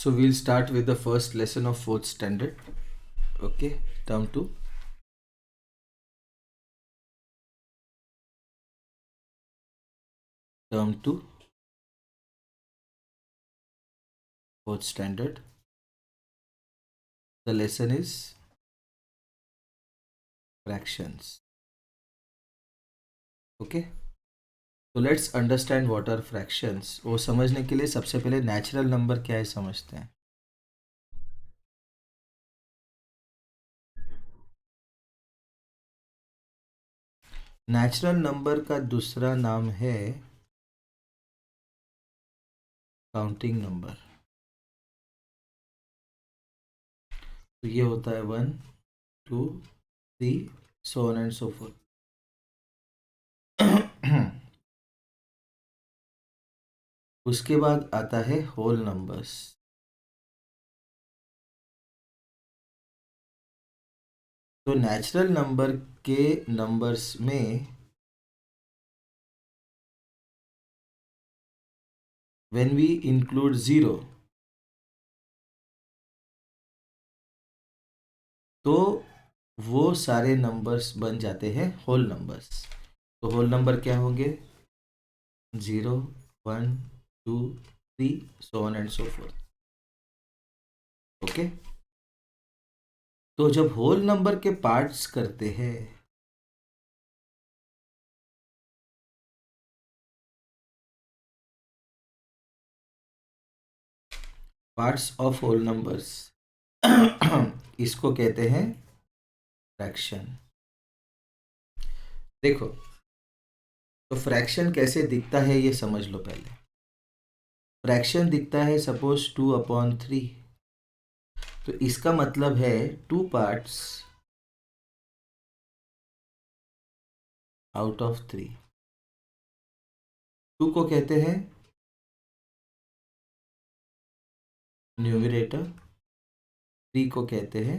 So we'll start with the first lesson of fourth standard. Okay, term 2. Term 2, fourth standard. The lesson is fractions. Okay, so let's understand what are fractions. वो समझने के लिए सबसे पहले natural number क्या है समझते हैं. नेचुरल नंबर का दूसरा नाम है काउंटिंग नंबर. तो ये होता है 1, 2, 3, so on and so forth. उसके बाद आता है होल नंबर्स. तो नेचुरल नंबर के नंबर्स में when we include 0 तो वो सारे नंबर्स बन जाते हैं होल नंबर्स. तो होल नंबर क्या होंगे? 0, 1, 2, 3, so on and so forth. Okay, तो जब होल नंबर के पार्ट्स करते हैं पार्ट्स ऑफ होल नंबर्स इसको कहते हैं फ्रैक्शन. देखो, तो फ्रैक्शन कैसे दिखता है ये समझ लो. पहले फ्रैक्शन दिखता है सपोज 2/3. तो इसका मतलब है 2 पार्ट्स आउट ऑफ 3. 2 को कहते हैं न्यूमरेटर, 3 को कहते हैं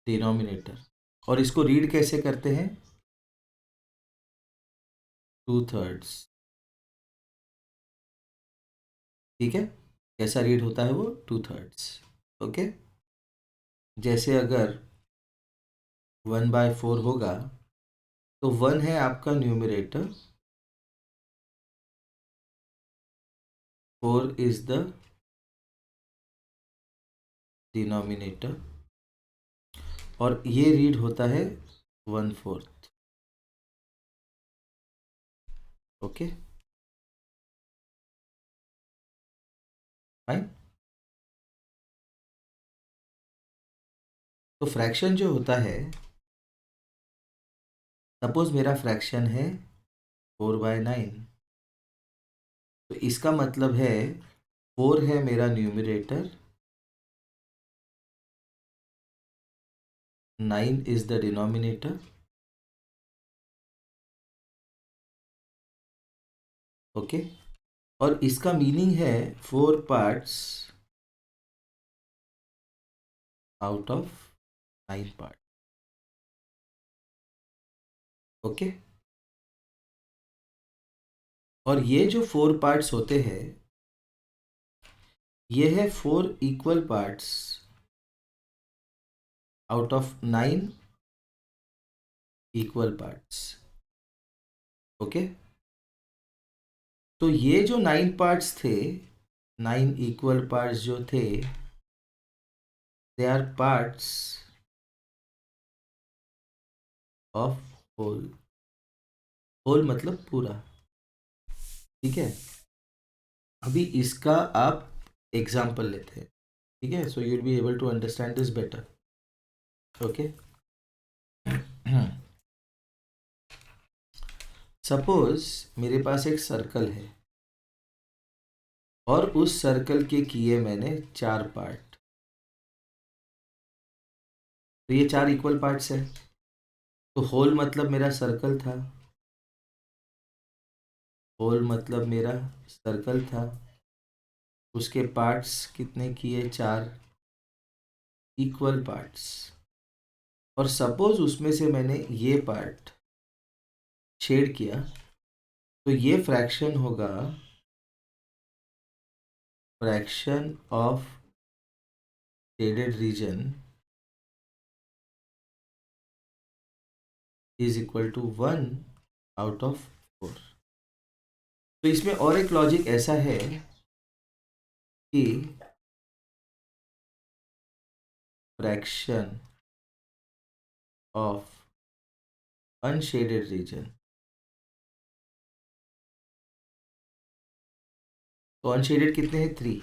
डिनोमिनेटर. और इसको रीड कैसे करते हैं? 2/3. ठीक है, कैसा रीड होता है वो? 2/3. ओके, जैसे अगर 1/4 होगा तो 1 है आपका न्यूमरेटर, 4 इज द डिनोमिनेटर और ये रीड होता है 1/4. Okay fine. तो फ्रैक्शन जो होता है, सपोज मेरा फ्रैक्शन है 4/9. तो इसका मतलब है 4 है मेरा numerator, 9 is the denominator. Okay, और इसका मीनिंग है 4 parts out of 9 part. Okay, और ये जो 4 पार्ट्स होते हैं ये है 4 equal parts out of 9 equal parts. Okay, तो ये जो 9 पार्ट्स थे, 9 इक्वल पार्ट्स जो थे, they are parts of whole. Whole मतलब पूरा. ठीक है, अभी इसका आप एग्जाम्पल लेते हैं. ठीक है, so you will be able to understand this better. Okay, suppose मेरे पास एक सर्कल है और उस सर्कल के किए मैंने 4 पार्ट. तो ये 4 इक्वल पार्ट्स है. तो होल मतलब मेरा सर्कल था, होल मतलब मेरा सर्कल था, उसके पार्ट्स कितने किए? 4 इक्वल पार्ट्स. और सपोज उसमें से मैंने ये पार्ट छेड़ किया तो ये फ्रैक्शन होगा fraction of shaded region is equal to 1 out of 4। तो इसमें और एक लॉजिक ऐसा है कि फ्रैक्शन ऑफ अनशेडेड रीजन, तो अनशेडेड कितने हैं? 3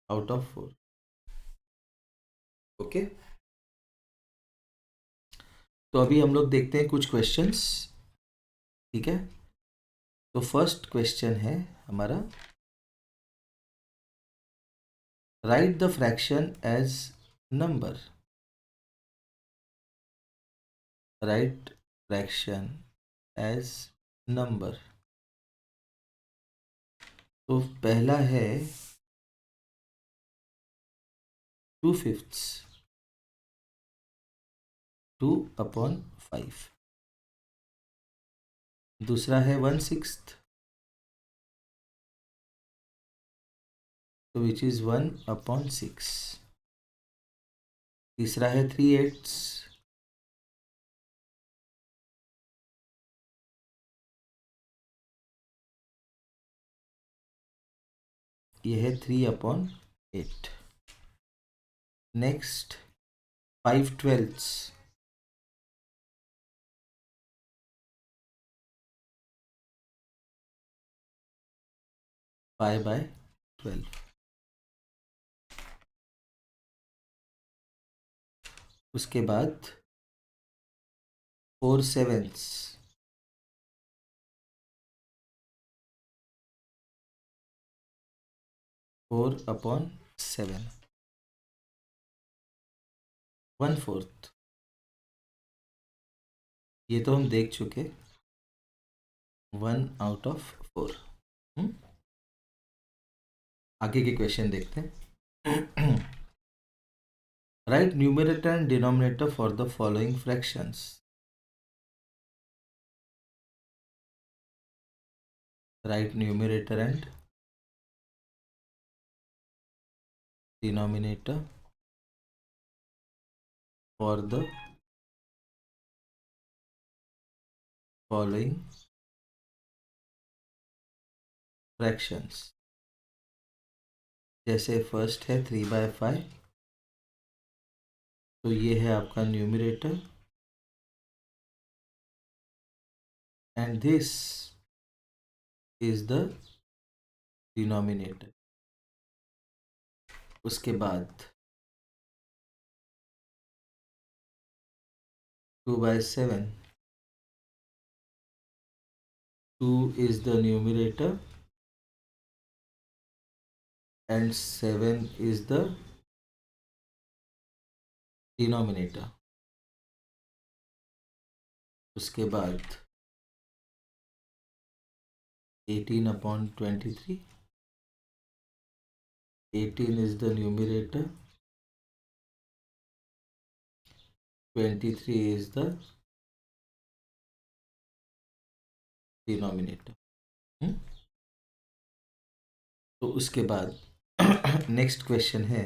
आउट ऑफ 4। ओके, तो अभी हम लोग देखते हैं कुछ क्वेश्चंस। ठीक है, तो फर्स्ट क्वेश्चन है हमारा, write the fraction as number. Write fraction as number. तो पहला है 2/5, 2/5। दूसरा है 1/6, तो विच इज 1/6। तीसरा है 3/8, ये है 3/8। नेक्स्ट 5/12, 5/12। उसके बाद 4/7, 4/7। 1/4, ये तो हम देख चुके, 1 आउट ऑफ 4। आगे के क्वेश्चन देखते हैं। Right numerator and denominator for the following fractions. Right numerator and denominator for the following fractions. जैसे फर्स्ट है 3/5, तो ये है आपका numerator and this is the denominator. उसके बाद 2/7, 2 is the numerator and 7 is the denominator। उसके बाद 18/23, 18 is the numerator, 23 is the denominator। तो उसके बाद नेक्स्ट क्वेश्चन है,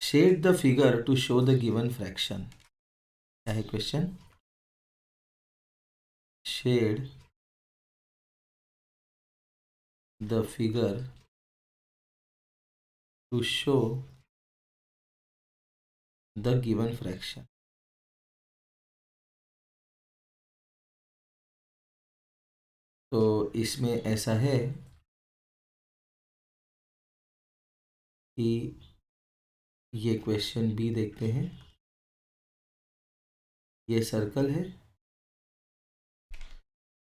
shade the figure to show the given fraction. क्या है question? Shade the figure to show the given fraction. तो इसमें ऐसा है कि ये क्वेश्चन बी देखते हैं। ये सर्कल है,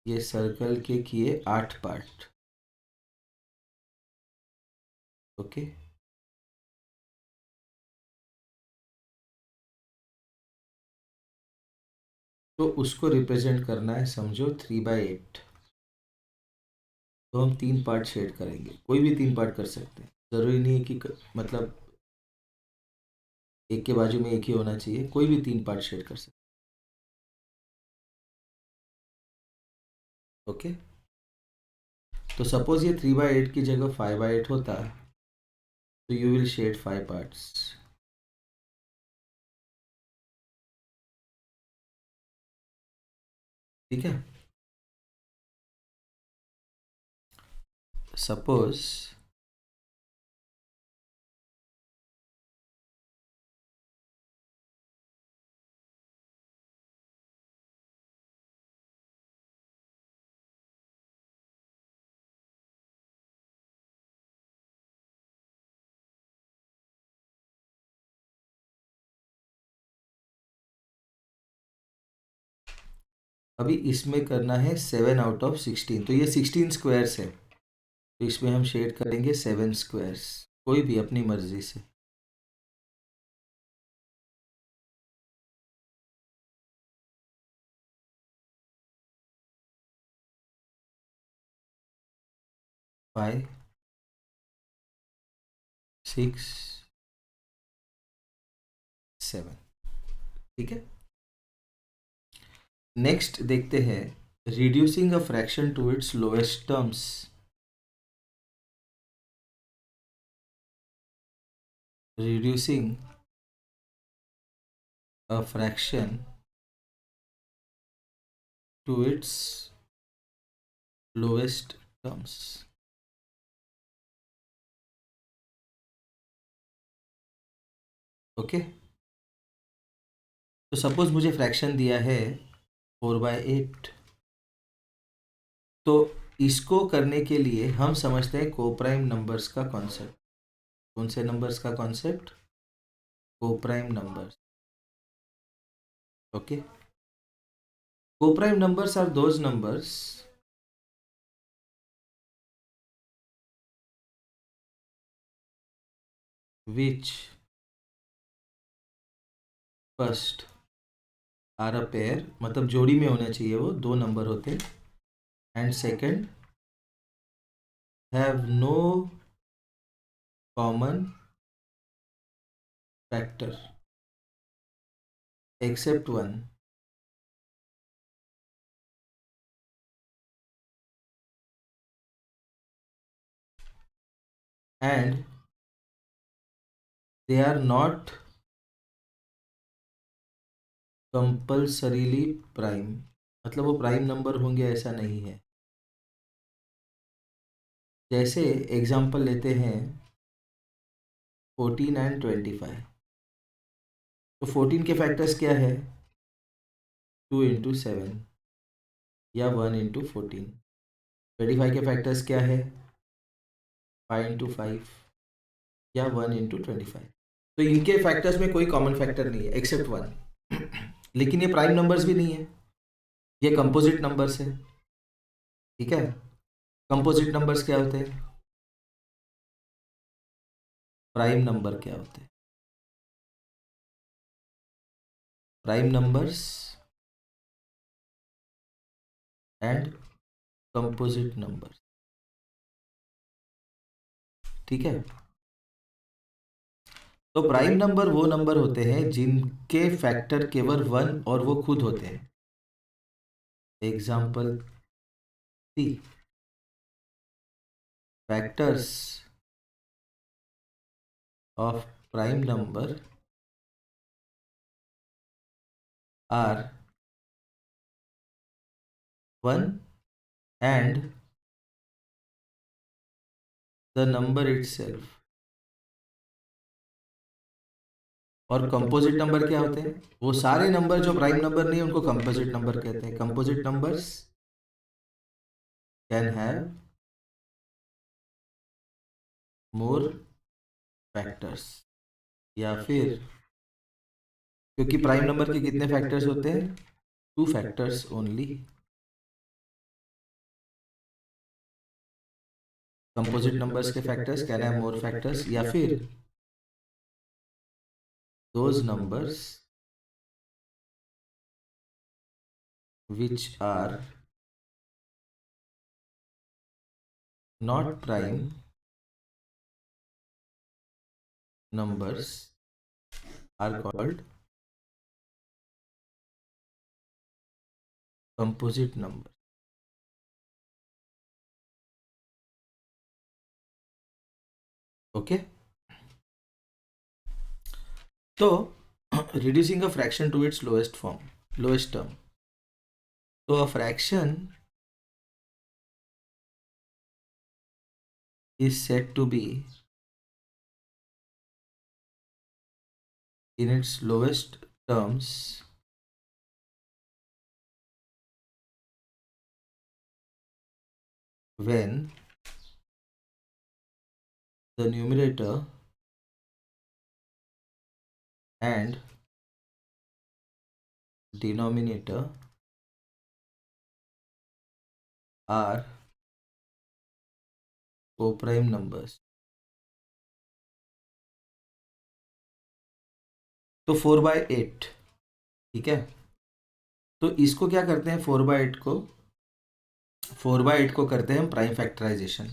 ये सर्कल के किए 8 पार्ट। ओके, तो उसको रिप्रेजेंट करना है, समझो 3/8। तो हम 3 पार्ट शेड करेंगे, कोई भी 3 पार्ट कर सकते हैं, ज़रूरी नहीं है कि मतलब एक के बाजू में एक ही होना चाहिए, कोई भी 3 पार्ट शेड कर सकते। ओके, तो सपोज ये 3/8 की जगह 5/8 होता, तो यू विल शेड 5 पार्ट्स। ठीक है, सपोज अभी इसमें करना है 7/16, तो ये 16 स्क्वायर्स है, तो इसमें हम शेड करेंगे 7 स्क्वायर्स, कोई भी अपनी मर्जी से। फाइव, 6, 7। ठीक है, नेक्स्ट देखते हैं reducing a fraction to its lowest terms. Reducing a fraction to its lowest terms. Okay, तो सपोज मुझे फ्रैक्शन दिया है 4/8, तो इसको करने के लिए हम समझते हैं कोप्राइम नंबर्स का कॉन्सेप्ट। कौन से नंबर्स का concept? Coprime numbers. Okay, coprime numbers are those numbers which first are a pair, मतलब जोड़ी में होने चाहिए, वो दो नंबर होते हैं, and second have no common factor except one, and they are not compulsorily prime, मतलब वो प्राइम नंबर होंगे ऐसा नहीं है। जैसे एग्जांपल लेते हैं 14 एंड 25, तो 14 के फैक्टर्स क्या है? 2 × 7 या 1 × 14। 25 के फैक्टर्स क्या है? 5 × 5 या 1 × 25। तो इनके फैक्टर्स में कोई कॉमन फैक्टर नहीं है एक्सेप्ट वन। लेकिन ये प्राइम नंबर्स भी नहीं है, ये कंपोजिट नंबर्स है। ठीक है, कंपोजिट नंबर्स क्या होते हैं? प्राइम नंबर क्या होते हैं? Prime numbers and composite numbers. ठीक है, तो प्राइम नंबर वो नंबर होते हैं जिनके फैक्टर केवल वन और वो खुद होते हैं। Example see, factors of prime number are 1 and the number itself। और कंपोजिट नंबर क्या होते हैं? वो सारे नंबर जो प्राइम नंबर नहीं उनको कंपोजिट नंबर कहते हैं। Composite numbers can have more factors, या फिर, क्योंकि प्राइम नंबर के कितने फैक्टर्स होते हैं? 2 फैक्टर्स ओनली। कंपोजिट नंबर्स के factors can have more factors, या फिर those numbers which are not prime numbers are called composite number। Okay, तो reducing a fraction to its lowest form, lowest term. So a fraction is said to be in its lowest terms when the numerator and denominator are co-prime numbers. तो 4/8, ठीक है, तो इसको क्या करते हैं, 4/8 को करते हैं हम प्राइम फैक्टराइजेशन.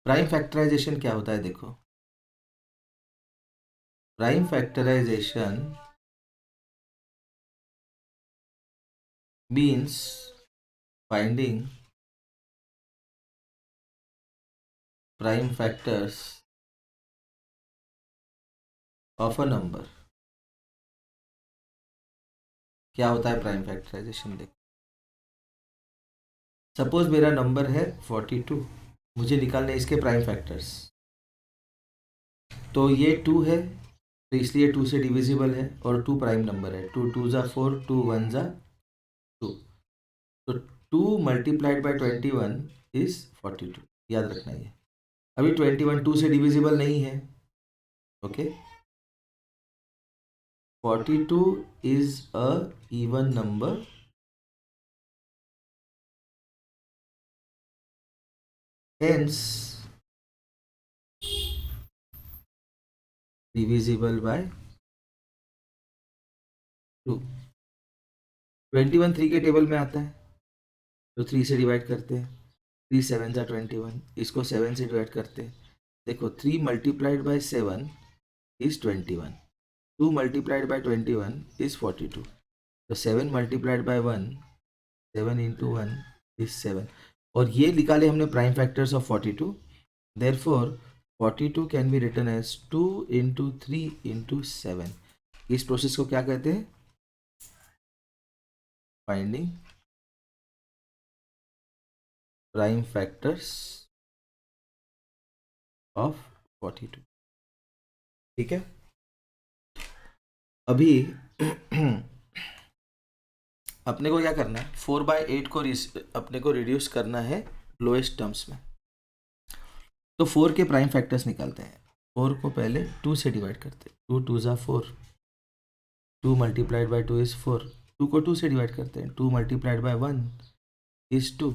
प्राइम फैक्टराइजेशन क्या होता है, देखो, prime factorization means finding prime factors of a number. क्या होता है प्राइम फैक्टराइजेशन, देख, सपोज मेरा नंबर है 42, मुझे निकालने इसके प्राइम फैक्टर्स. तो ये 2 है, तो इसलिए 2 से डिविजिबल है, और 2 प्राइम नंबर है. 2 2 ज़ा 4, 2 1 ज़ा 2. तो 2 मल्टीप्लाइड बाई 21 इज 42, याद रखना ये. अभी 21 2 से डिविजिबल नहीं है. Okay, 42 is a even number, hence divisible by 2. 21 3 के टेबल में आता है, तो 3 से डिवाइड करते हैं. 3 7 ज़ा 21, इसको 7 से डिवाइड करते हैं. देखो, 3 multiplied by 7 is 21, 2 multiplied by 21 is 42. तो 7 मल्टीप्लाइड बाई 1, 7 इंटू 1 इज 7. और ये निकाले हमने prime factors of 42. Therefore 42 can be written as 2 into 3 into 7. इस प्रोसेस को क्या कहते हैं, फाइंडिंग प्राइम फैक्टर्स ऑफ 42. ठीक है, अभी अपने को क्या करना है, 4/8 को अपने को रिड्यूस करना है लोएस्ट टर्म्स में. तो 4 के प्राइम फैक्टर्स निकालते हैं. 4 को पहले 2 से डिवाइड करते हैं. 2 2 ज़ा 4, 2 मल्टीप्लाइड बाई 2 इज़ 4. 2 को 2 से डिवाइड करते हैं. 2 मल्टीप्लाइड बाई 1 इज़ 2.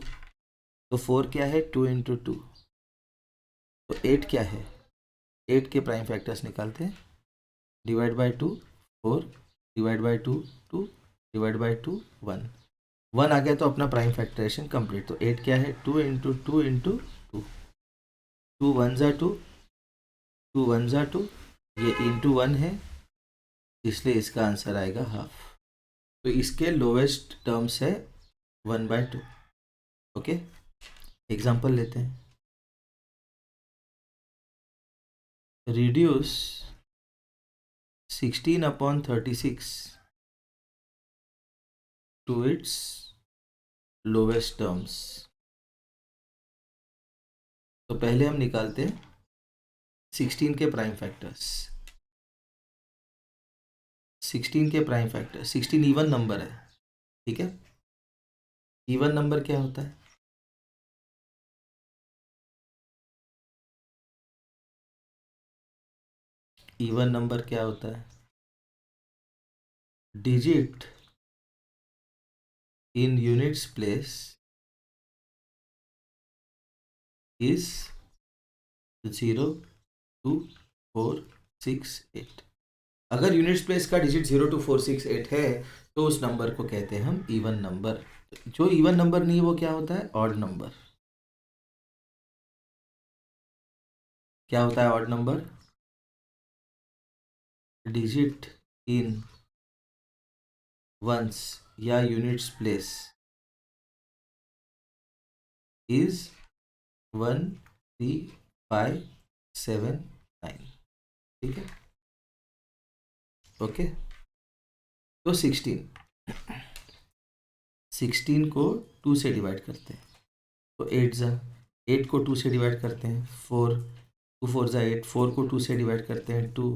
तो 4 क्या है, 2 इंटू 2. तो 8 क्या है, 8 के प्राइम फैक्टर्स निकालते हैं. Divide by 2 4, divide by 2 2, divide by 2 1. 1 आ गया तो अपना प्राइम फैक्टराइजेशन कंप्लीट. तो 8 क्या है, 2 इंटू 2 इंटू 2. 2 1 ज़ा 2, 2 1 ज़ा 2, ये इंटू 1 है, इसलिए इसका आंसर आएगा हाफ. तो इसके लोवेस्ट टर्म्स है 1/2. ओके, एग्जाम्पल लेते हैं. Reduce 16/36 to its lowest terms. तो पहले हम निकालते हैं 16 के प्राइम फैक्टर्स. 16 के प्राइम फैक्टर, 16 इवन नंबर है, ठीक है. इवन नंबर क्या होता है, इवन नंबर क्या होता है, digit in units place is 0 2 4 6 8. अगर यूनिट्स प्लेस का डिजिट 0 2 4 6 8 है, तो उस नंबर को कहते हैं हम इवन नंबर. जो इवन नंबर नहीं, वो क्या होता है, ऑड नंबर. क्या होता है odd number, digit in ones या यूनिट्स प्लेस इज 1 3 5 9 ठीक है। ओके, तो 16 को 2 से डिवाइड करते हैं तो 8 को 2 से डिवाइड करते हैं 4, 2 4 ज़ा 8, 4 को 2 से डिवाइड करते हैं 2,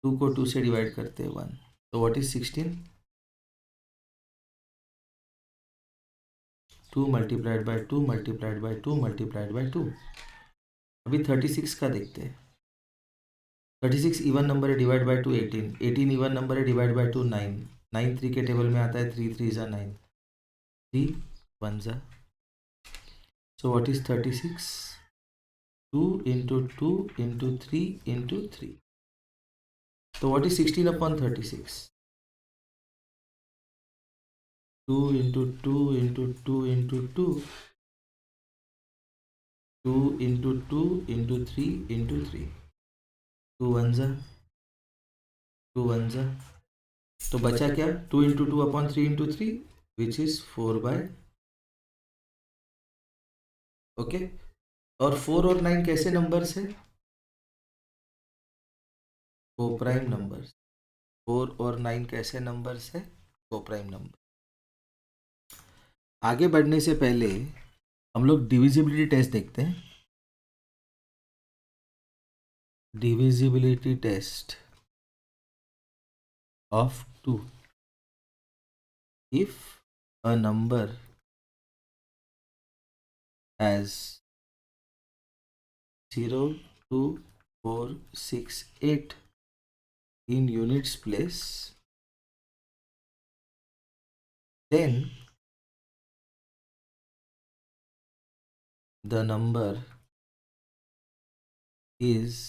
2 को 2 से डिवाइड करते हैं 1, तो what is 16? 2 multiplied by 2 multiplied by 2 multiplied by 2। अभी 36 का देखते हैं। 36 इवन नंबर है, डिवाइड बाय 2 18, 18 इवन नंबर है, डिवाइड बाय 2 9, 9 3 के टेबल में आता है, 3 3 ज़ा 9, 3 1 ज़ा, so what is 36? 2 into 2 into 3 into 3, so what is 16 upon 36? 2 into 2 into 2 into 2, 2 into 2 into 3 into 3, 2 1 ज़ा 2 1 ज़ा, तो बचा क्या? 2 into 2 upon 3 into 3 which is 4 by, okay. और 4 और 9 कैसे नंबर्स है? को प्राइम नंबर्स। 4 और 9 कैसे नंबर्स है? को प्राइम नंबर। आगे बढ़ने से पहले हम लोग डिविजिबिलिटी टेस्ट देखते हैं। Divisibility test of 2, if a number has 0 2 4 6 8 in units place, then the number is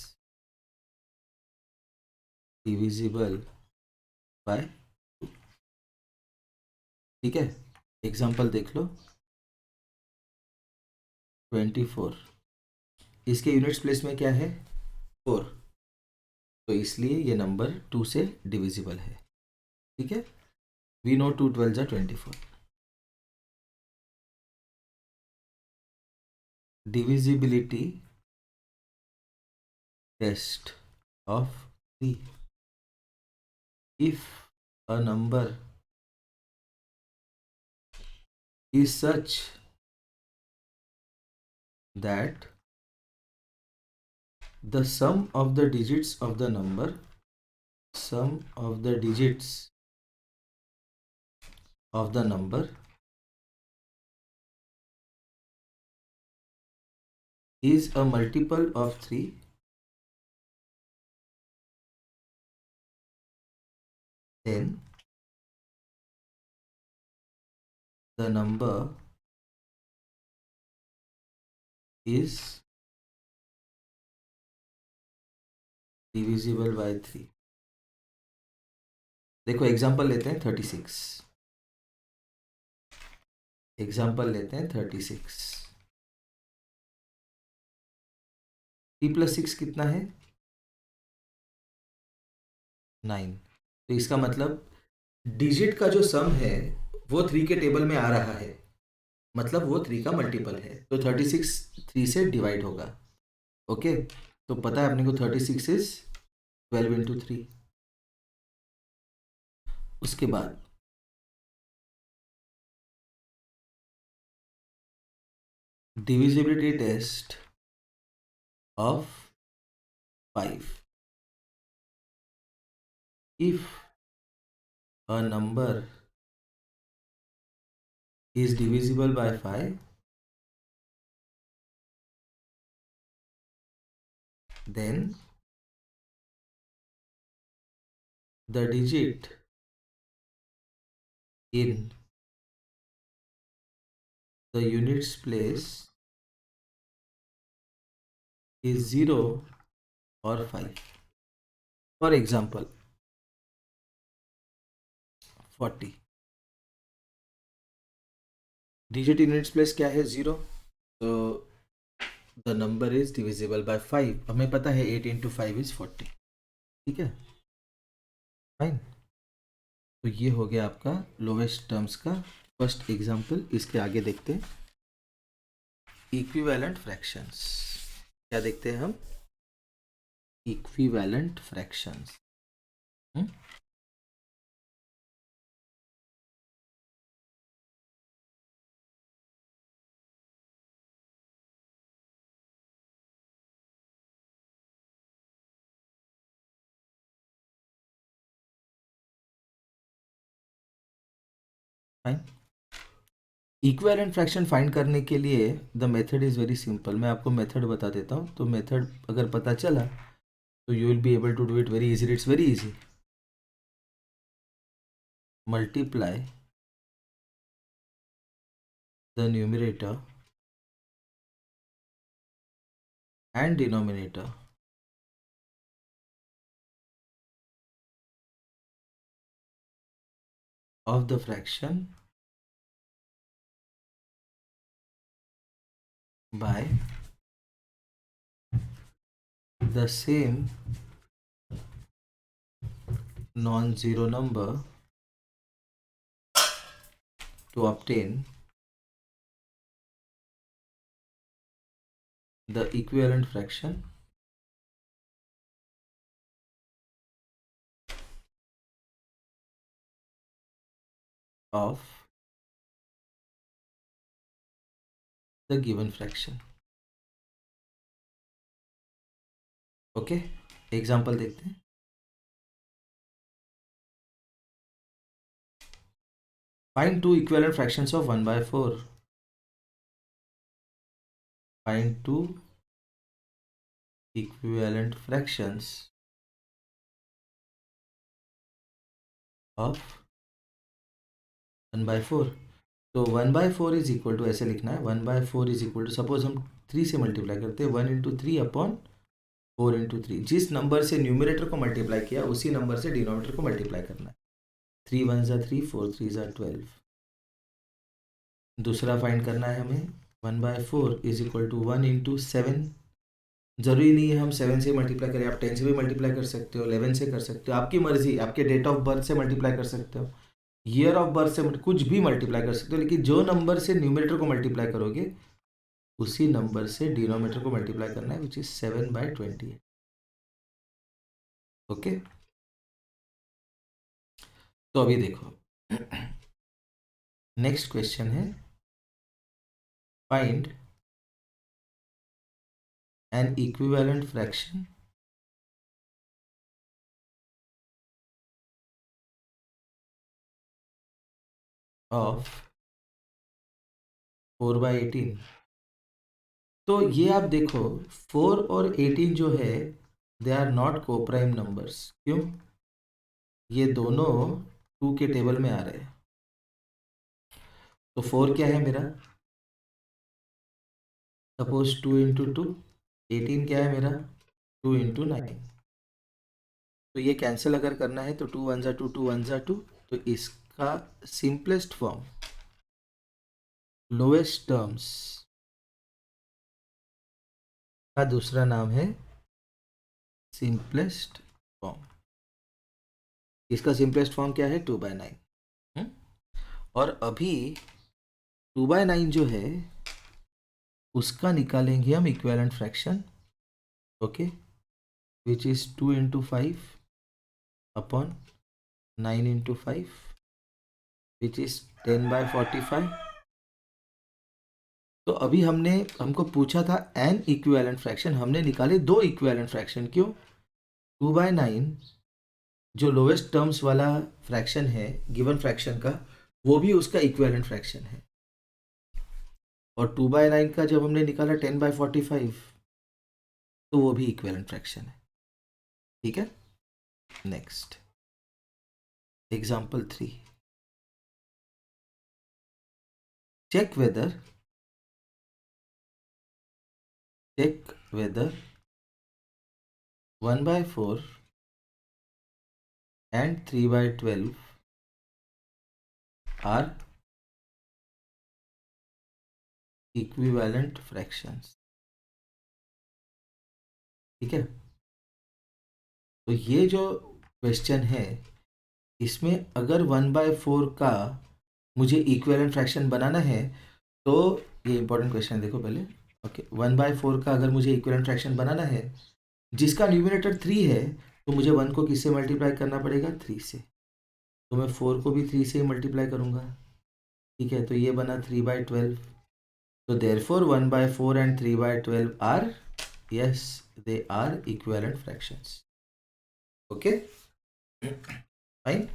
divisible by 2। ठीक है, एग्जाम्पल देख लो। 24, इसके यूनिट्स प्लेस में क्या है? 4, तो इसलिए ये नंबर 2 से डिविजिबल है। ठीक है, वी नो 2 12 जा 24। Divisibility test of 3, if a number is such that the sum of the digits of the number, sum of the digits of the number is a multiple of 3, then the number is divisible by 3। देखो example लेते हैं 36, example लेते हैं 36। 3 + 6 कितना है? 9। तो इसका मतलब डिजिट का जो सम है वो 3 के टेबल में आ रहा है, मतलब वो 3 का मल्टीपल है, तो 36 3 से डिवाइड होगा। ओके, तो पता है अपने को 36 इज 12 इंटू 3। उसके बाद divisibility test of 5, if a number is divisible by 5, then the digit in the units place is 0 or 5। For example 40, digit in units place क्या है? 0, तो the number is divisible by 5। हमें पता है 8 into 5 is 40। ठीक है, fine. तो ये हो गया आपका लोवेस्ट टर्म्स का फर्स्ट एग्जाम्पल। इसके आगे देखते हैं इक्विवेलेंट फ्रैक्शंस। क्या देखते हैं हम? Equivalent fractions. Fine. Equivalent fraction find करने के लिए the method is very simple. मैं आपको मेथड बता देता हूँ, तो मेथड अगर पता चला तो you will be able to do it very easy. It's very easy. Multiply the numerator and denominator of the fraction by the same non-zero number to obtain the equivalent fraction of the given fraction। Okay, example देखते हैं। Find two equivalent fractions of 1/4। Find two equivalent fractions of 1/4। तो 1/4 is equal to, ऐसे लिखना है, 1/4 is equal to, suppose हम 3 से multiply करते हैं, 1 × 3 अपॉन 4 × 3। जिस नंबर से न्यूमरेटर को मल्टीप्लाई किया उसी नंबर से डिनोमिनेटर को मल्टीप्लाई करना है। 3 × 1 = 3, 4 × 3 = 12। दूसरा फाइंड करना है हमें, 1/4 इज इक्वल टू 1 × 7। जरूरी नहीं है हम 7 से मल्टीप्लाई करें, आप 10 से भी मल्टीप्लाई कर सकते हो, 11 से कर सकते हो, आपकी मर्जी। आपके डेट ऑफ बर्थ से मल्टीप्लाई कर सकते हो, ईयर ऑफ बर्थ से कुछ भी मल्टीप्लाई कर सकते हो, लेकिन जो नंबर से न्यूमरेटर को मल्टीप्लाई करोगे उसी नंबर से डिनोमिनेटर को मल्टीप्लाई करना है, विच इज 7/20। ओके, तो अभी देखो, नेक्स्ट क्वेश्चन है, find N equivalent fraction of 4/18। तो ये आप देखो, 4 और 18 जो है, they are not coprime numbers. क्यों? ये दोनों 2 के टेबल में आ रहे हैं। तो 4 क्या है मेरा, सपोज 2 × 2। 18 क्या है मेरा, 2 × 9। तो ये कैंसिल अगर करना है तो 2 × 1 = 2, 2 × 1 = 2। तो इसका सिंपलेस्ट फॉर्म, लोएस्ट टर्म्स का दूसरा नाम है सिंपलेस्ट फॉर्म। इसका सिंपलेस्ट फॉर्म क्या है, 2/9। और अभी 2/9 जो है उसका निकालेंगे हम equivalent fraction. Okay, which is 2 × 5 upon 9 × 5, which is 10/45। तो अभी हमको पूछा था एन इक्विवेलेंट फ्रैक्शन, हमने निकाले 2 इक्विवेलेंट फ्रैक्शन। क्यों? 2/9 जो लोएस्ट टर्म्स वाला फ्रैक्शन है गिवन फ्रैक्शन का, वो भी उसका इक्विवेलेंट फ्रैक्शन है। और 2/9 का जब हमने निकाला 10/45, तो वो भी इक्विवेलेंट फ्रैक्शन है। ठीक है, next example 3। check whether 1/4 and 3/12 are equivalent fractions। ठीक है, तो ये जो क्वेश्चन है, इसमें अगर 1/4 का मुझे इक्विवेलेंट फ्रैक्शन बनाना है, तो ये इंपॉर्टेंट क्वेश्चन है, देखो पहले। ओके, 1/4 का अगर मुझे इक्विवेलेंट फ्रैक्शन बनाना है जिसका न्यूमिनेटर 3 है तो मुझे 1 को किससे मल्टीप्लाई करना पड़ेगा, 3 से। तो मैं 4 को भी 3 से ही मल्टीप्लाई करूँगा, ठीक है। तो ये बना 3/12। तो therefore 1/4 and 3/12 are, yes they are equivalent fractions. Okay fine.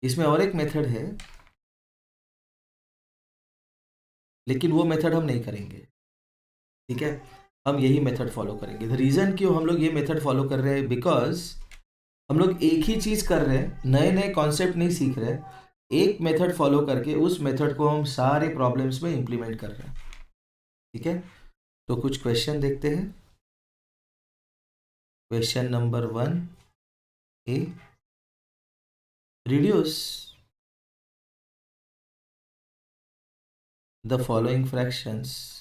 इसमें और एक मेथड है, लेकिन वो मेथड हम नहीं करेंगे, ठीक है। हम यही मेथड फॉलो करेंगे। द रीज़न क्यों हम लोग ये मेथड फॉलो कर रहे हैं, बिकॉज हम लोग एक ही चीज़ कर रहे हैं, नए नए कॉन्सेप्ट नहीं सीख रहे। एक मेथड फॉलो करके उस मेथड को हम सारे प्रॉब्लम्स में इम्प्लीमेंट कर रहे हैं, ठीक है। तो कुछ क्वेश्चन देखते हैं। Question number 1 A, reduce the following fractions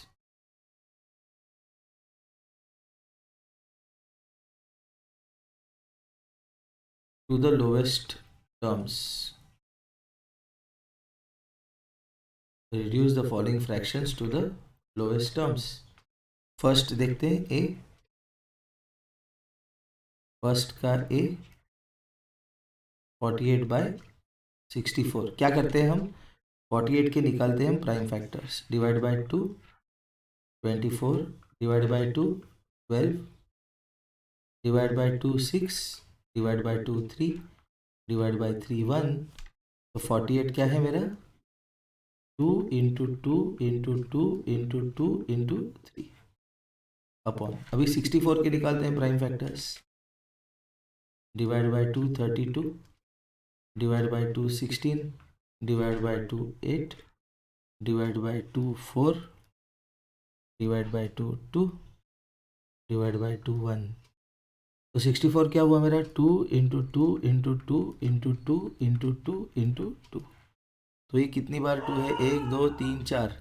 to the lowest terms. Reduce the following fractions to the lowest terms. First देखते हैं ए, फर्स्ट का ए 48/64। क्या करते हैं हम, 48 के निकालते हैं हम prime factors, divide by 2 24, divide by 2 12, divide by 2 6, divide by 2 3, divide by 3 1। तो 48 क्या है मेरा, 2 into 2 into 2 into 2 into 3 upon, अभी 64 के निकालते हैं prime factors, divide by 2 32, divide by 2 16, divide by 2 8, divide by 2 4, divide by 2 2, divide by 2 1। तो 64 क्या हुआ मेरा, 2 into 2 into 2 into 2 into 2 into 2। तो ये कितनी बार 2 है, 1 2 3 4,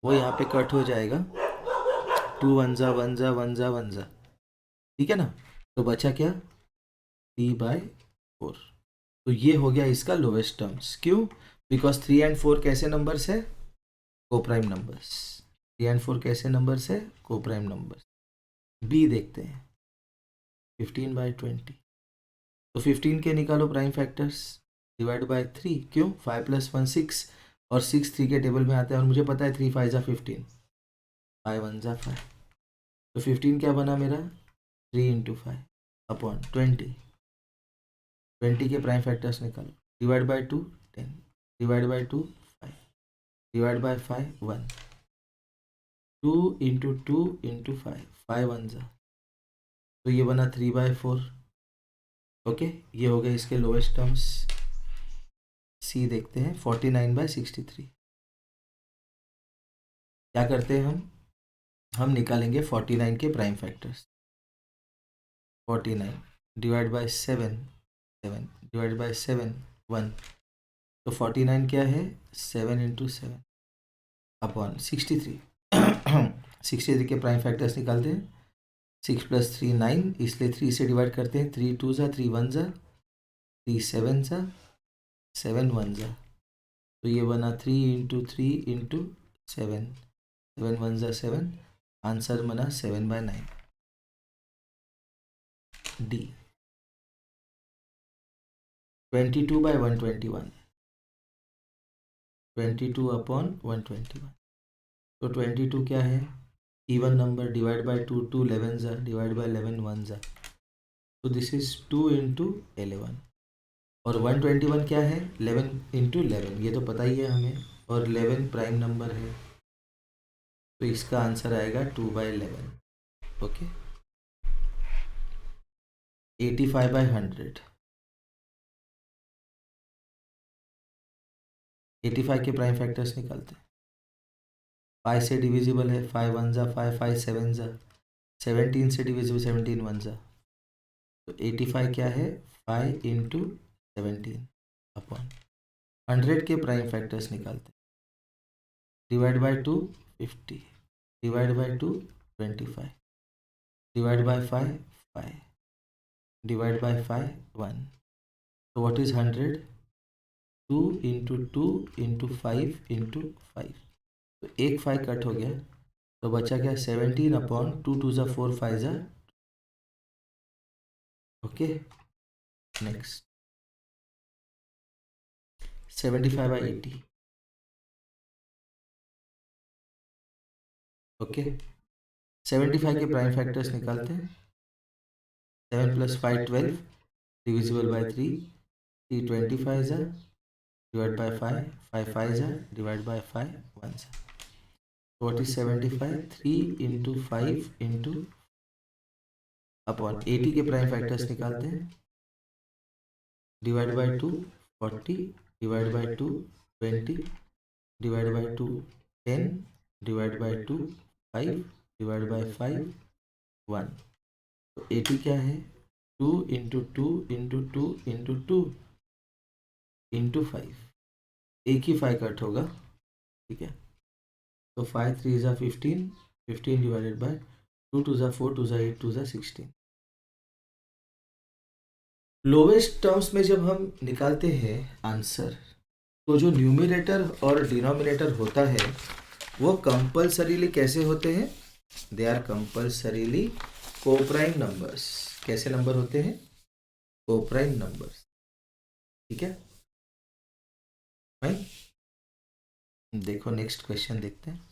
वो यहाँ पे कट हो जाएगा, 2 1 जा 1 जा 1 जा 1 जा, ठीक है ना। तो बचा क्या, 3/4। तो ये हो गया इसका लोवेस्ट टर्म्स। क्यों, बिकॉज 3 एंड 4 कैसे नंबर्स है, कोप्राइम नंबर्स। 3 एंड 4 कैसे नंबर्स है, कोप्राइम नंबर्स। बी देखते हैं, 15/20। तो 15 के निकालो प्राइम फैक्टर्स, डिवाइड बाय 3। क्यों, 5 + 1 6, और 6 3 के टेबल में आता है, और मुझे पता है 3 5 जा 15, 5 1 जा 5। तो 15 क्या बना मेरा, 3 इंटू 5 अपॉन 20। 20 के प्राइम फैक्टर्स निकालो, divide by 2 10, divide by 2 5, divide by 5 1। 2 into 2 into 5, 5 1 जा, तो ये बना 3/4। ओके, ये हो गए इसके लोएस्ट टर्म्स। सी देखते हैं, 49/63। क्या करते हैं हम निकालेंगे 49 के prime factors. 49 divide by 7, 7 divide by 7 1। तो 49 क्या है, 7 इंटू 7 अपॉन 63। 63 के प्राइम फैक्टर्स निकालते हैं, 6 + 3 9, इसलिए 3 से डिवाइड करते हैं, 3 2 जा 3 1 जा, 3 7 जा 7 1 जा। तो ये बना 3 इंटू 3 इंटू 7, 7 1 जा 7, आंसर बना 7/9। D 22/121, 22 upon 121। तो 22 क्या है, इवन नंबर, डिवाइड बाय 2 2 11 जा, डिवाइड बाय 11 1 जा। तो दिस इज 2 इंटू 11। और 121 क्या है, 11 इंटू 11, ये तो पता ही है हमें, और 11 प्राइम नंबर है, तो इसका आंसर आएगा 2/11। ओके, 85/100। 85 के प्राइम फैक्टर्स निकालते हैं, 5 से डिविजिबल है, 5 1 जा 5, 5 7 जा, 17 से डिविजिबल, 17 1 जा। तो 85 क्या है, 5 इंटू 17 अपॉन 100 के प्राइम फैक्टर्स निकालते हैं, divide by 2 50, divide by 2 25, divide by 5 5, divide by 5 1। तो what is 100, 2 into 2 into 5 into 5। तो एक 5 कट हो गया, तो बचा क्या 17 अपॉन 2 2 ज़ा 4 5 ज़ा। Okay next 75/80। ओके 75 के प्राइम फैक्टर्स निकालते हैं। 7 + 5 12 डिविजिबल बाय 3 3 25 ज़ा डिवाइड बाय 5 5 5 ज़ा डिवाइड बाय 5 1 ज़ा। तो what is 75 3 into 5 into upon 80 के प्राइम फैक्टर्स निकालते हैं। Divide by 2 40 divide by 2 20 divide by 2 10 divide by 2 5 divide by 5 1। तो 80 क्या है 2 इंटू 2 इंटू 2 इंटू 2 इंटू 5। एक ही 5 कट होगा, ठीक है। तो 5 3 ज़ा 15 15 डिवाइडेड बाय 2 2 ज़ा 4 2 ज़ा 8 2 ज़ा 16। लोवेस्ट टर्म्स में जब हम निकालते हैं आंसर, तो जो न्यूमरेटर और डिनोमिनेटर होता है वो कंपल्सरीली कैसे होते हैं? They are compulsorily coprime numbers. कैसे नंबर होते हैं? कोप्राइम नंबर्स, ठीक है भाई। देखो नेक्स्ट क्वेश्चन देखते हैं।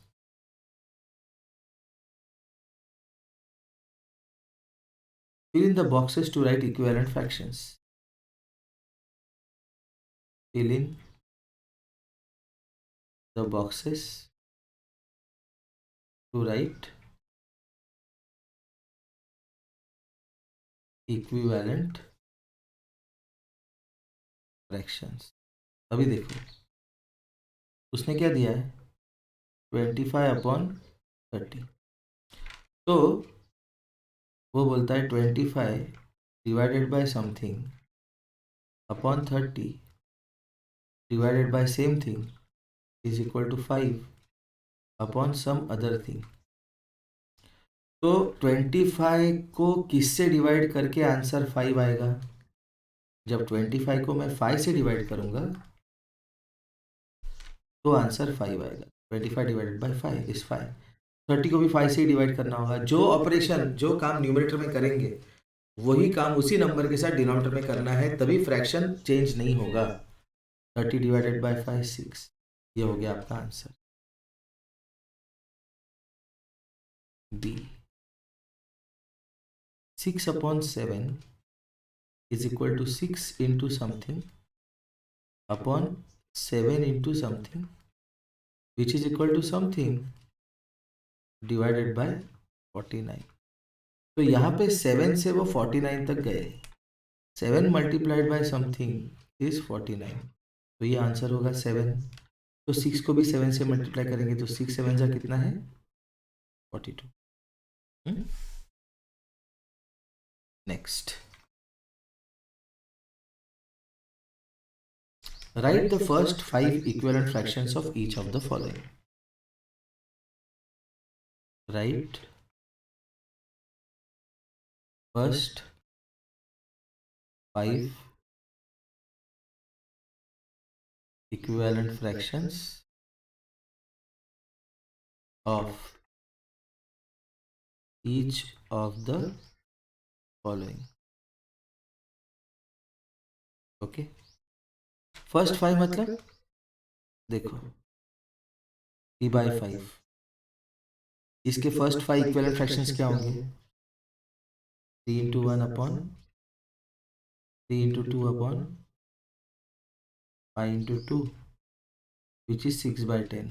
Fill in the boxes to write equivalent fractions. Fill in the boxes to write equivalent fractions। अभी देखो उसने क्या दिया है 25/30। तो वो बोलता है 25 divided by something upon 30 divided by same thing is equal to 5 upon some other thing. तो 25 को किससे डिवाइड करके आंसर 5 आएगा? जब 25 को मैं 5 से डिवाइड करूंगा तो आंसर 5 आएगा। 25 डिवाइडेड बाय 5 इज 5। 30 को भी 5 से ही डिवाइड करना होगा। जो ऑपरेशन जो काम न्यूमरेटर में करेंगे वही काम उसी नंबर के साथ डिनोमिनेटर में करना है, तभी फ्रैक्शन चेंज नहीं होगा। 30 डिवाइडेड बाय 5 6। ये हो गया आपका answer B. 6/7 is equal to 6 into something upon 7 into something which is equal to something divided by 49। तो यहाँ पे 7 से वो 49 तक गए। 7 मल्टीप्लाइड बाय समथिंग इज 49। तो ये आंसर होगा 7। तो 6 को भी 7 से मल्टीप्लाई करेंगे तो 6 7 जा कितना है 42। Next right the first 5 equivalent fractions of each of the following. Right first 5 equivalent fractions of each of the following। Okay first 5 मतलब देखो 3/5। इसके फर्स्ट 5 इक्विवेलेंट फ्रैक्शंस क्या होंगे 3 into 1 upon 3 into 2 upon 5 into 2 which is 6/10।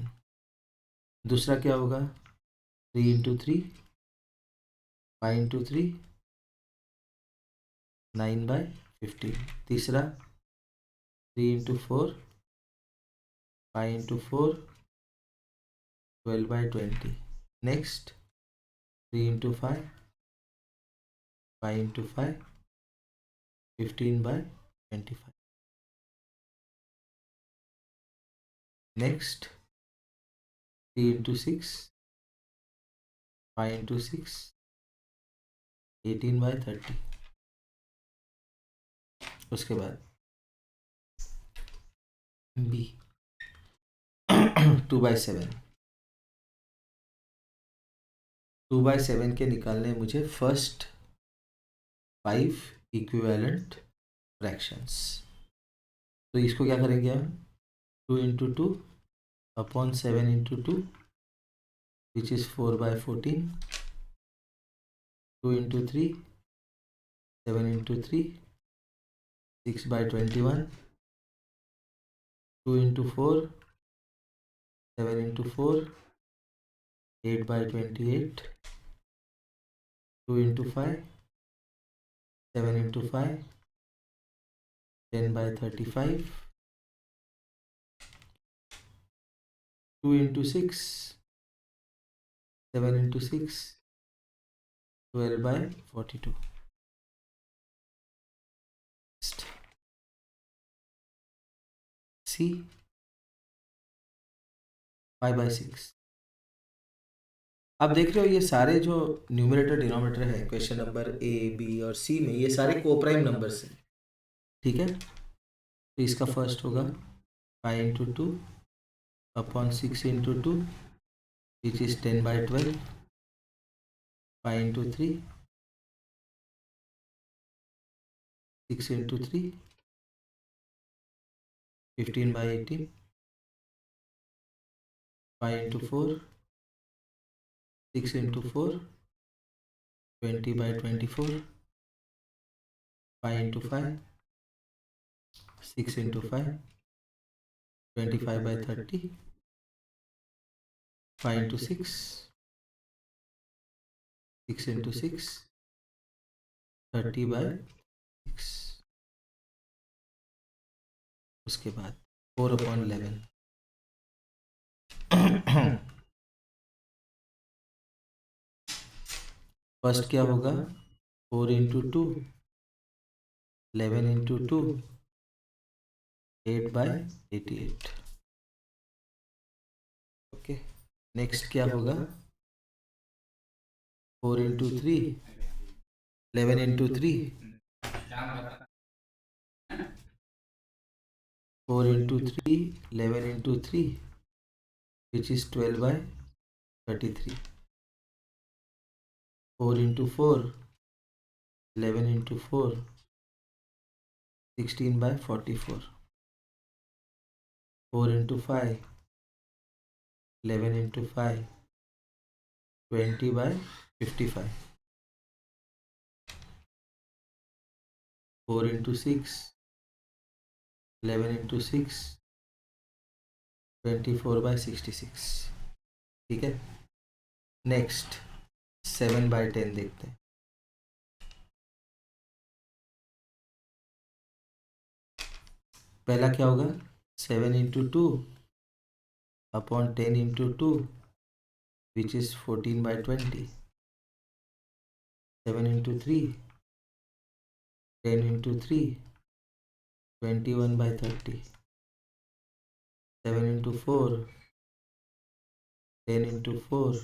दूसरा क्या होगा 3 into 3 5 into 3 9/15। तीसरा 3 into 4 5 into 4 12/20। Next 3 into 5 5 into 5 15/25। Next 3 into 6 5 into 6 18/30। उसके बाद बी 2/7 2/7 के निकालने हैं मुझे फर्स्ट 5 इक्विवेलेंट फ्रैक्शंस। तो इसको क्या करेंगे हम, 2 into 2 upon 7 into 2 which is 4/14, 2 into 3 7 into 3 6/21, 2 into 4 7 into 4 8/28, 2 into 5 7 into 5 10/35, 2 into 6 7 into 6 12/42। सी 5/6। आप देख रहे हो ये सारे जो न्यूमरेटर डिनोमिनेटर है क्वेश्चन नंबर ए बी और सी में, ये सारे कोप्राइम नंबर्स हैं, ठीक है। तो इसका फर्स्ट होगा 5 into 2 upon 6 into 2 which is 10/12, 5 into 3 6 into 3 15/18, 5 into 4 6 into 4 20/24, 5 into 5 6 into 5 25/30, 5 into 6 6 into 6 30/6। उसके बाद 4/11 फर्स्ट क्या होगा, 4 इंटू 2 11 इंटू 2 8/88। ओके, नेक्स्ट क्या होगा, 4 into 3 11 into 3 4 into 3 11 into 3 which is 12/33, 4 into 4 11 into 4 16/44, 4 into 5 11 into 5 20/55, 4 into 6 11 into 6 24/66। ठीक है, next 7/10 देखते हैं। पहला क्या होगा, 7 into 2 upon 10 into 2 which is 14/20, 7 into 3 10 into 3 21/30, 7 into 4 10 into 4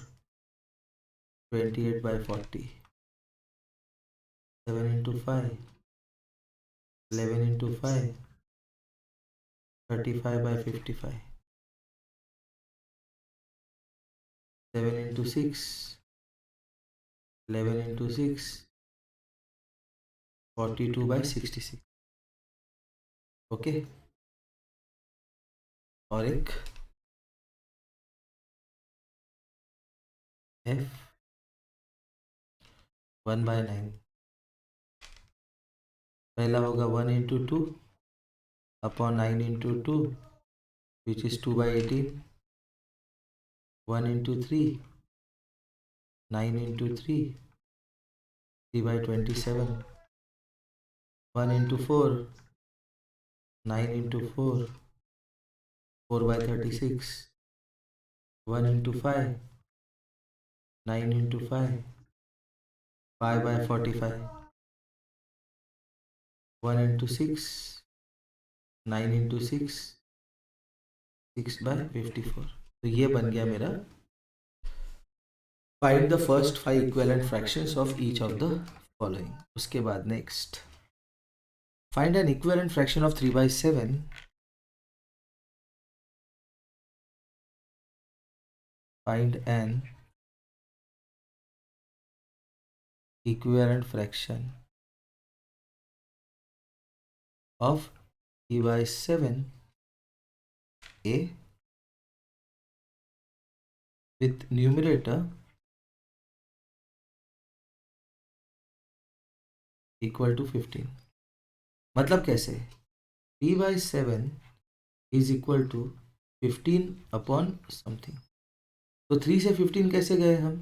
28/40, 7 into 5 11 into 5 35/55, 7 into 6 11 into 6 42/66। Okay, और एक F 1/9। पहला होगा 1 into 2 upon 9 into 2 which is 2/18, 1 into 3 9 into 3 3/27, 1 into 4 9 into 4 4/36, 1 into 5 9 into 5 5/45, 1 into 6 9 into 6 6/54। तो ये बन गया मेरा find the first 5 equivalent fractions of each of the following. उसके बाद next find N equivalent fraction of 3/7 find an equivalent fraction of 3/7 a with numerator equal to 15। मतलब कैसे? 3/7 is equal to 15 upon something. तो 3 से 15 कैसे गए हम?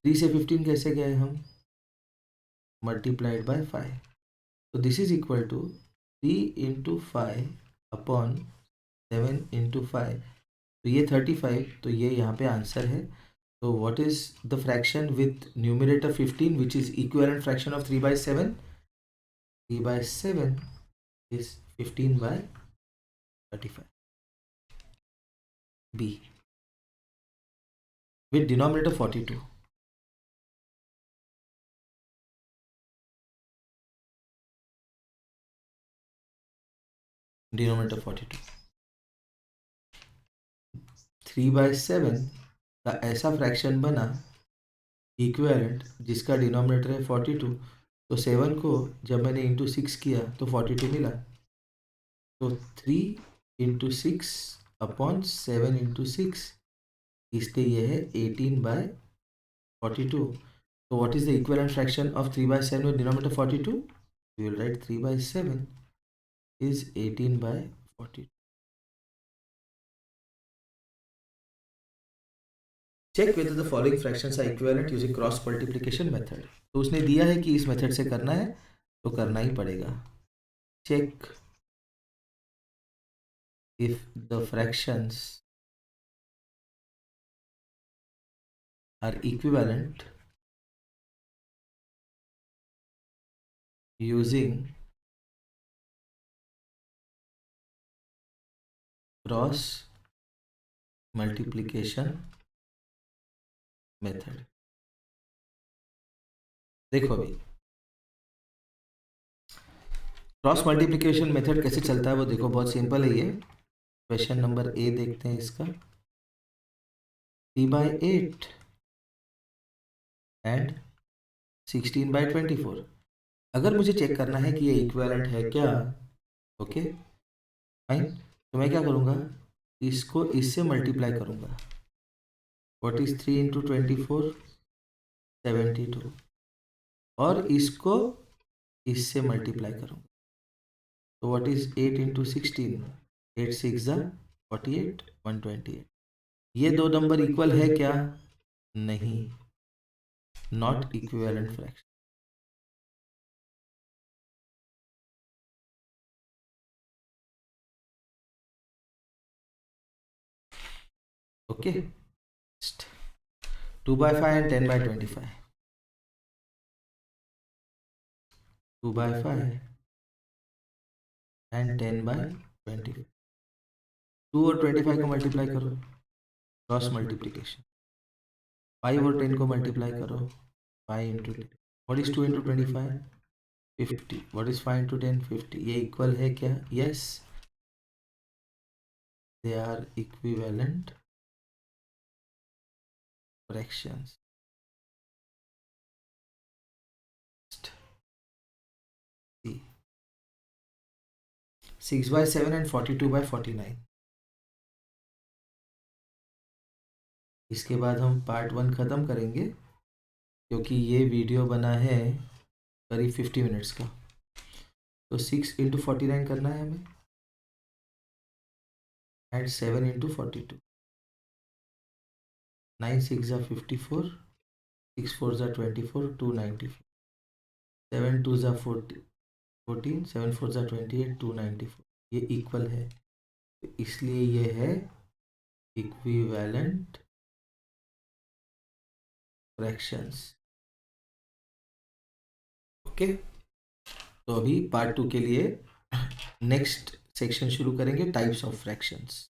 3 से 15 कैसे गए हम? Multiplied by 5। तो this is equal to 3 into 5 upon 7 into 5। तो ये 35, तो ये यहाँ पे आंसर है। तो what is the fraction with numerator 15 which is equivalent fraction of 3/7? 3/7 is 15/35। B with denominator 42। Denominator 42। 3/7 का ऐसा फ्रैक्शन बना इक्विवेलेंट जिसका डिनोमिनेटर है 42। तो 7 को जब मैंने इंटू 6 किया तो 42 मिला। तो 3 इंटू 6 अपॉन 7 इंटू 6, इसलिए ये है 18/42। तो what is the equivalent fraction of 3/7 with denominator 42? We will write 3/7 is 18/42। Check whether the following fractions are equivalent using cross multiplication method. तो उसने दिया है कि इस मेथड से करना है तो करना ही पड़ेगा। Check if the fractions are equivalent using cross multiplication method. देखो अभी क्रॉस मल्टीप्लिकेशन मेथड कैसे चलता है वो देखो, बहुत सिंपल है ये। क्वेश्चन नंबर ए देखते हैं इसका। 3/8 एंड 16/24। अगर मुझे चेक करना है कि ये इक्विवेलेंट है क्या, ओके फाइन, तो मैं क्या करूँगा, इसको इससे मल्टीप्लाई करूँगा। What is 3 into 24? 72। और इसको इससे मल्टीप्लाई करूँगा। तो व्हाट इज 8 इंटू 16? 8 6 48, 128। ये दो नंबर इक्वल है क्या? नहीं, not equivalent fraction. Okay, 2/5 and 10/25। 2/5 and 10/25। 2 और 25 को मल्टीप्लाई करो, क्रॉस मल्टीप्लिकेशन। 5 और 10 को मल्टीप्लाई करो, 5 into 10। What is 2 into 25? 50। What is 5 into 10? 50। ये इक्वल है क्या? Yes, they are equivalent fractions. 6/7 and 42/49। इसके बाद हम पार्ट 1 ख़त्म करेंगे क्योंकि ये वीडियो बना है करीब 50 मिनट्स का। तो 6 इंटू 49 करना है हमें एंड 7 इंटू 42। 9 6 54, 6 4 24, 294। 7 2 14, 7 4 28, 294। ये इक्वल है, तो इसलिए ये है इक्विवेलेंट फ्रैक्शंस। ओके, तो अभी पार्ट 2 के लिए नेक्स्ट सेक्शन शुरू करेंगे, टाइप्स ऑफ फ्रैक्शंस।